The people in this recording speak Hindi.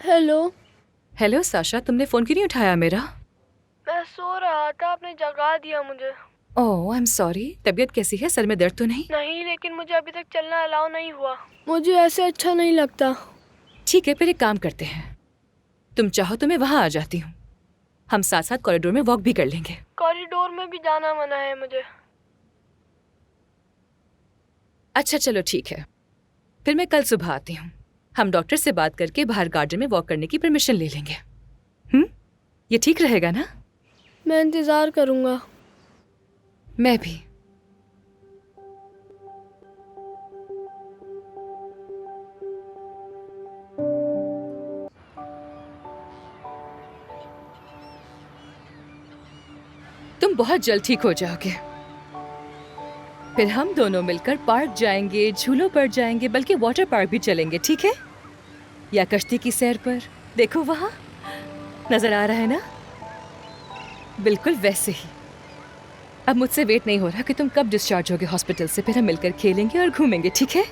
हेलो। हेलो साशा, तुमने फोन क्यों नहीं उठाया मेरा? मैं सो रहा था, आपने जगा दिया मुझे। ओह आई एम सॉरी। तबीयत कैसी है? सर में दर्द तो नहीं? नहीं, लेकिन मुझे अभी तक चलना अलाउ नहीं हुआ। मुझे ऐसे अच्छा नहीं लगता। ठीक है, फिर एक काम करते हैं, तुम चाहो तो मैं वहां आ जाती हूँ। हम साथ साथ कॉरिडोर में वॉक भी कर लेंगे। कॉरिडोर में भी जाना मना है मुझे। अच्छा चलो ठीक है, फिर मैं कल सुबह आती हूँ। हम डॉक्टर से बात करके बाहर गार्डन में वॉक करने की परमिशन ले लेंगे। ये ठीक रहेगा ना? मैं इंतजार करूंगा। मैं भी। तुम बहुत जल्द ठीक हो जाओगे। फिर हम दोनों मिलकर पार्क जाएंगे, झूलों पर जाएंगे, बल्कि वाटर पार्क भी चलेंगे, ठीक है? या कश्ती की सैर पर। देखो वहां नजर आ रहा है ना? बिल्कुल वैसे ही। अब मुझसे वेट नहीं हो रहा कि तुम कब डिस्चार्ज होगे हॉस्पिटल से। फिर हम मिलकर खेलेंगे और घूमेंगे, ठीक है?